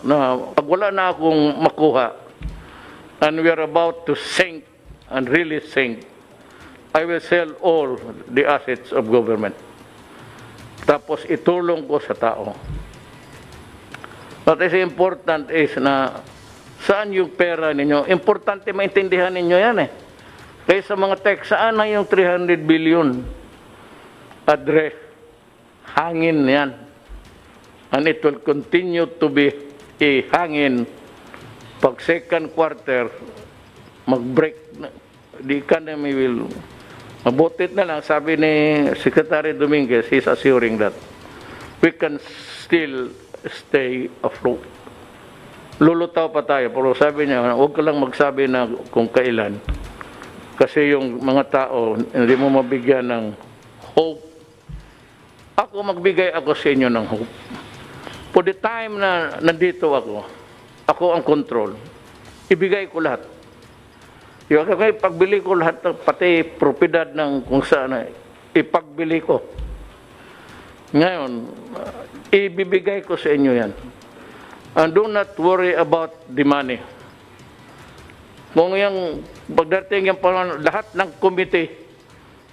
na pag wala na akong makuha and we are about to sink and really sink, I will sell all the assets of government. Tapos itulong ko sa tao. What is important is na saan yung pera ninyo? Importante maintindihan ninyo yan eh. Kaya sa mga text, saan na yung 300 billion? Address. Hangin yan. And it will continue to be a hangin pag second quarter mag-break. The economy will mabutit na lang. Sabi ni Secretary Dominguez, he's assuring that we can still stay afloat. Lulutaw pa tayo. Pero sabi niya, huwag ka lang magsabi na kung kailan. Kasi yung mga tao, hindi mo mabigyan ng hope. Ako, magbigay ako sa inyo ng hope. For the time na nandito ako, ako ang control, ibigay ko lahat. Yung kaya pagbili ko lahat, pati propiedad ng kung saan, ipagbili ko. Ngayon, ibibigay ko sa inyo yan. And do not worry about the money. Kung yung pagdating yung lahat ng committee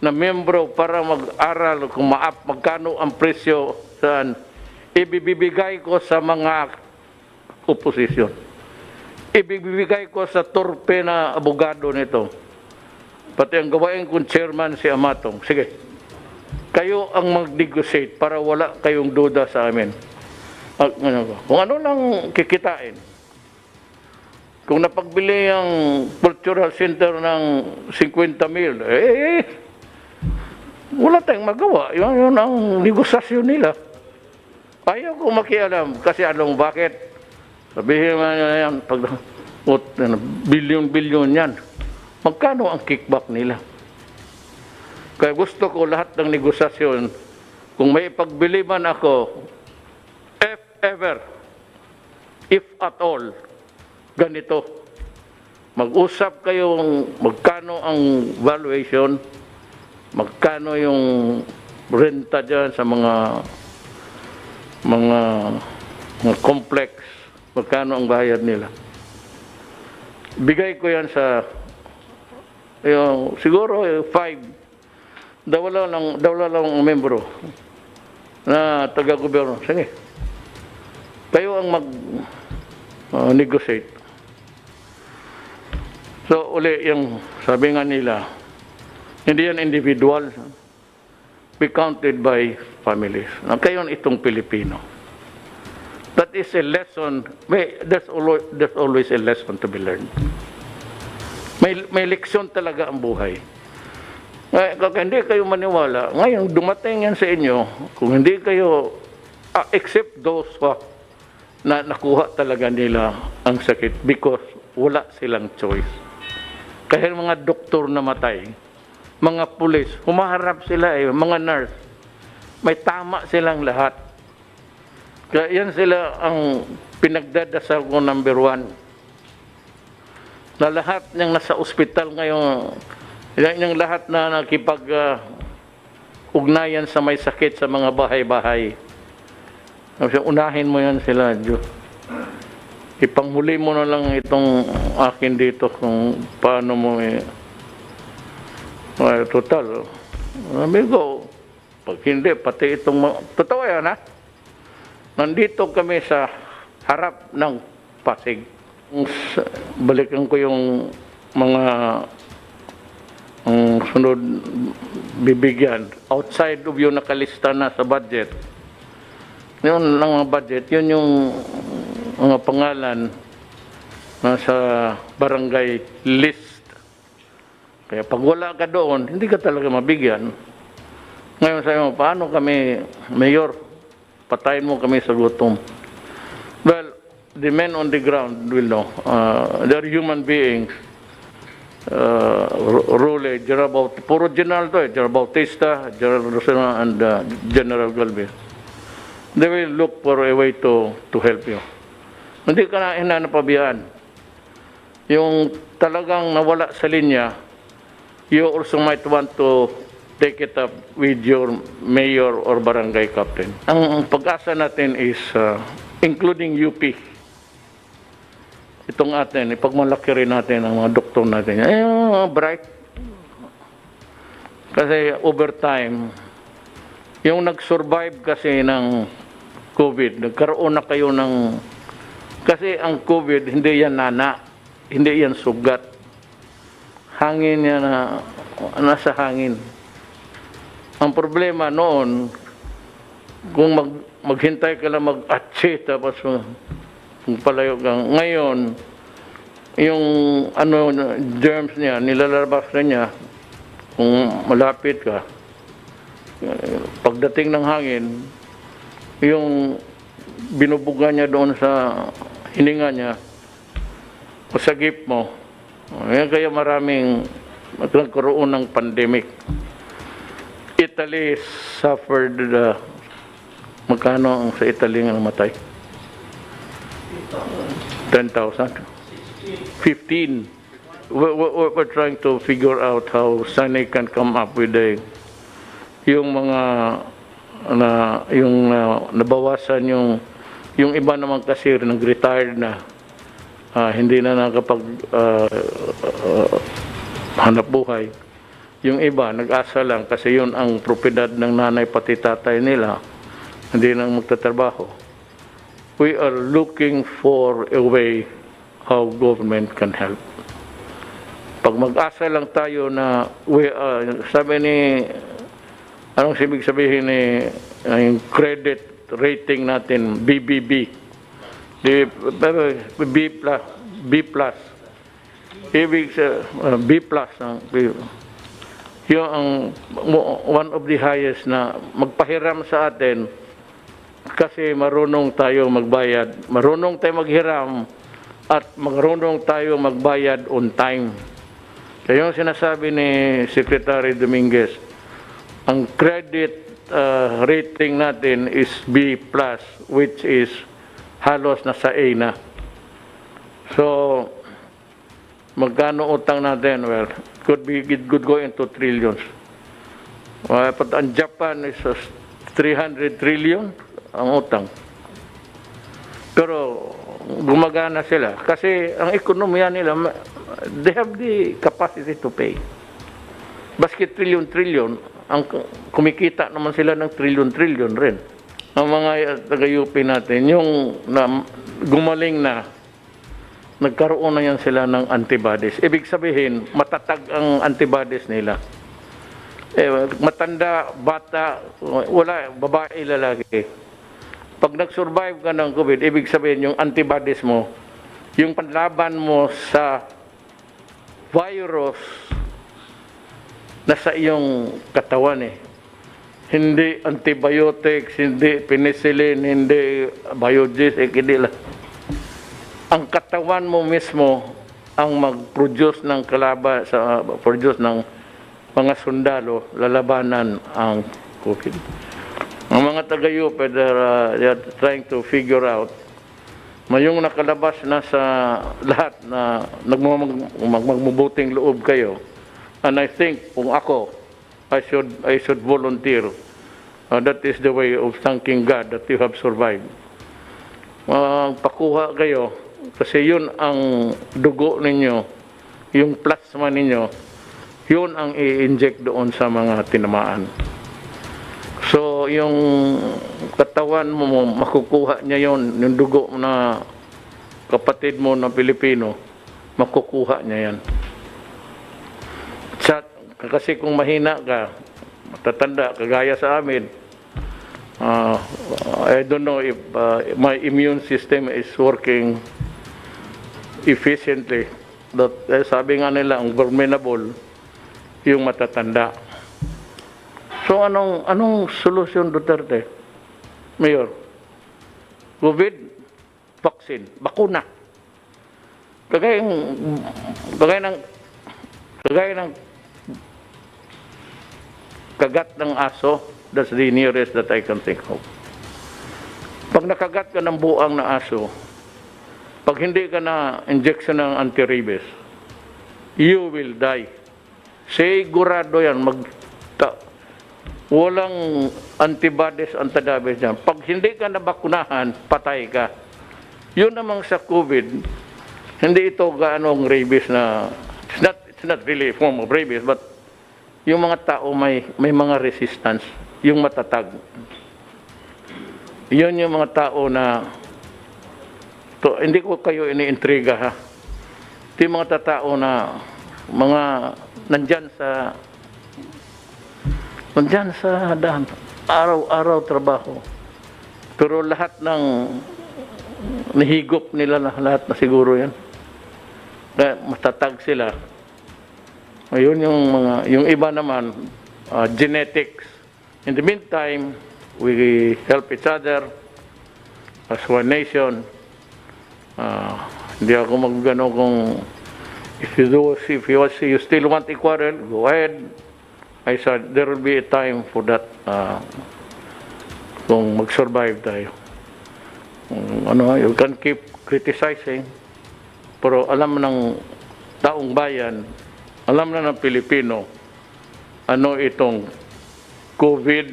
na membro para mag-aral kung magkano ang presyo saan, ibibigay ko sa mga opposition. Ibibigay ko sa torpe na abogado nito. Pati ang gawain kong chairman si Amatong. Sige, kayo ang mag-negotiate para wala kayong duda sa amin. Kung ano lang kikitain. Kung napagbili ang cultural center ng 50 mil, wala tayong magawa. Yun ang negosasyon nila. Ayaw ko makialam kasi anong bakit. Sabihin mo yan, pag bilyon-bilyon yan. Magkano ang kickback nila? Kaya gusto ko lahat ng negosasyon, kung may ipagbili man ako, if ever, if at all, ganito. Mag-usap kayong magkano ang valuation, magkano yung renta dyan sa mga complex, magkano ang bayad nila. Bigay ko yan sa, siguro 5, dawala lang ang membro na taga-gobyerno. Sige. Kayo ang mag-negotiate. So, uli, yung sabi nga nila, hindi yan individual. Be counted by families. Kayo itong Pilipino. That is a lesson. There's always a lesson to be learned. May leksyon talaga ang buhay. Kaya hindi kayo maniwala, ngayon dumating yan sa inyo, kung hindi kayo, except those na nakuha talaga nila ang sakit because wala silang choice. Kaya mga doktor namatay, mga pulis, humaharap sila mga nurse, may tama silang lahat. Kaya yan sila ang pinagdadasal ko number 1. Na lahat ng nasa ospital ngayon, yung lahat na nakipag-ugnayan sa may sakit sa mga bahay-bahay. Unahin mo yan sila, Diyos. Ipanghuli mo na lang itong akin dito kung paano mo total. Amigo, pag hindi, pati itong totoo yan, ha? Nandito kami sa harap ng Pasig. Balikan ko yung mga sunod bibigyan. Outside of yung nakalista na sa budget. Yun lang ang budget. Yun yung mga pangalan na sa barangay list. Kaya pag wala ka doon, hindi ka talaga mabigyan. Ngayon sabi mo, paano kami, Mayor, patayin mo kami sa gutom? Well, the men on the ground will know. They're human beings. Rule, puro general to General Bautista, General Rosena, and General Galvez. They will look for a way to help you. Hindi ka na hinanapabihan. Yung talagang nawala sa linya, you also might want to take it up with your mayor or barangay captain. Ang pag-asa natin is including UP. Itong atin, ipagmalaki rin natin ang mga doktor natin. Bright. Kasi over time, yung nag-survive kasi ng COVID, nagkaroon na kayo ng... Kasi ang COVID, hindi yan nana, hindi yan sugat. Hangin yan na nasa hangin. Ang problema noon, kung maghintay ka lang mag-atsi, tapos palayo kang. Ngayon, yung germs niya, nilalabas na niya, kung malapit ka, pagdating ng hangin, yung binubuga niya doon sa hininga niya, o sa gip mo, kaya maraming nagkaroon ng pandemic. Italy suffered, magkano ang sa Italy nga namatay? 10,000? 15. We're trying to figure out how Sunny can come up with yung mga nabawasan yung iba naman kasi nag-retired na, hindi na nakapag hanap buhay. Yung iba nag-asa lang kasi yun ang propiedad ng nanay pati tatay nila, hindi nang magtatrabaho. We are looking for a way how government can help. Pag mag-asa lang tayo na sabi ni, anong ibig sabihin ni yung credit rating natin, BBB, B plus, ibig B plus, yung ang one of the highest na magpahiram sa atin kasi marunong tayo magbayad, marunong tayo maghiram at marunong tayo magbayad on time. Kaya yung sinasabi ni Secretary Dominguez, ang credit rating natin is B+, which is halos nasa A na. So, magkano utang natin? Well, it could go into trillions. But ang Japan is 300 trillion ang utang. Pero gumagana sila kasi ang ekonomiya nila, they have the capacity to pay. Baski trillion, ang kumikita naman sila ng trillion rin. Ang mga taga-UP natin, yung gumaling na, nagkaroon na yan sila ng antibodies. Ibig sabihin, matatag ang antibodies nila. Matanda, bata, wala, babae, lalaki. Pag nag-survive ka ng COVID, ibig sabihin yung antibodies mo, yung panlaban mo sa virus nasa iyong katawan Hindi antibiotics, hindi penicillin, hindi biologics, hindi lang. Ang katawan mo mismo ang mag-produce ng produce ng mga sundalo, lalabanan ang COVID. Ang mga taga-UP, they are trying to figure out yung nakalabas na sa lahat na magmabuting loob kayo. And I think kung ako, I should volunteer. That is the way of thanking God that you have survived. Pakuha kayo kasi yun ang dugo ninyo, yung plasma ninyo, yun ang i-inject doon sa mga tinamaan. So, yung katawan mo, makukuha niya yon, yung dugo na kapatid mo na Pilipino, makukuha niya yan. Kasi kung mahina ka, matatanda, kagaya sa amin, I don't know if my immune system is working efficiently. Sabi nga nila, ang vulnerable, yung matatanda. So anong solusyon, Duterte? Mayor, COVID, vaccine, bakuna. Kagaya ng kagat ng aso, that's the nearest that I can think of. Pag nakagat ka ng buang na aso, pag hindi ka na injection ng anti-rabies, you will die. Sigurado yan, walang antibodies, antibodies yan. Pag hindi ka nabakunahan, patay ka. Yun namang sa COVID, hindi ito gaanong rabies na, it's not really a form of rabies, but yung mga tao may mga resistance, yung matatag. Yun yung mga tao na, hindi ko kayo iniintriga ha. Ito yung mga tao na, nandyan sa daan, araw-araw trabaho. Pero lahat ng nahigop nila lahat na siguro yan. Kaya matatag sila. Ayun yung iba naman, genetics. In the meantime, we help each other as one nation. Hindi ako maggano kung if you still want a quarrel, go ahead. I said there will be a time for that kung mag-survive tayo. You can keep criticizing, pero alam ng taong bayan, alam na ng Pilipino, ano itong COVID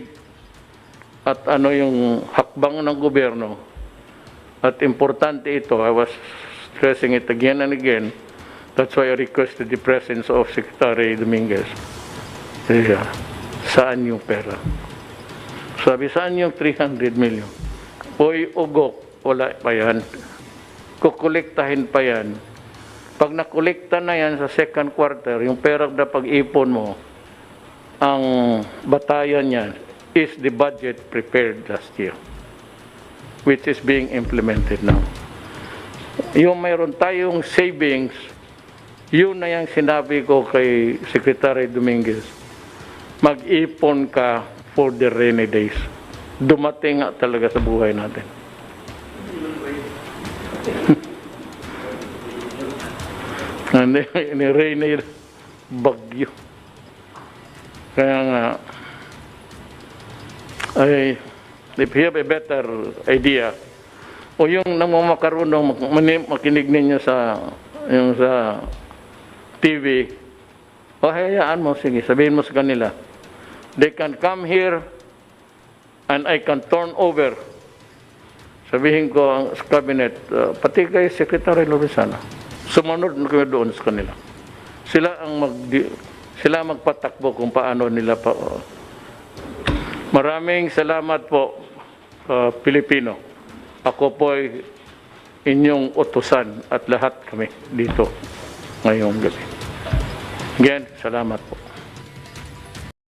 at ano yung hakbang ng gobyerno. At importante ito, I was stressing it again and again. That's why I requested the presence of Secretary Dominguez. Yeah. Saan yung pera? Sabi, saan yung 300 million? Uy, ugok, wala pa yan. Kukolektahin pa yan. Pag nakolekta na yan sa second quarter, yung pera na pag-ipon mo, ang batayan niyan is the budget prepared last year, which is being implemented now. Yung mayroon tayong savings, yun na yung sinabi ko kay Secretary Dominguez, mag-ipon ka for the rainy days. Dumating nga talaga sa buhay natin. Ni rainy bagyo. Kaya nga, if you have a better idea, o yung namakarunong makinig ninyo sa TV, o hayaan mo, sige, sabihin mo sa kanila, they can come here and I can turn over. Sabihin ko ang cabinet, pati kay Secretary Lorenzana, sumunod na kayo doon sa kanila. Sila magpatakbo kung paano nila pa. Maraming salamat po, Pilipino. Ako po ay inyong utusan at lahat kami dito ngayong gabi. Again, salamat po.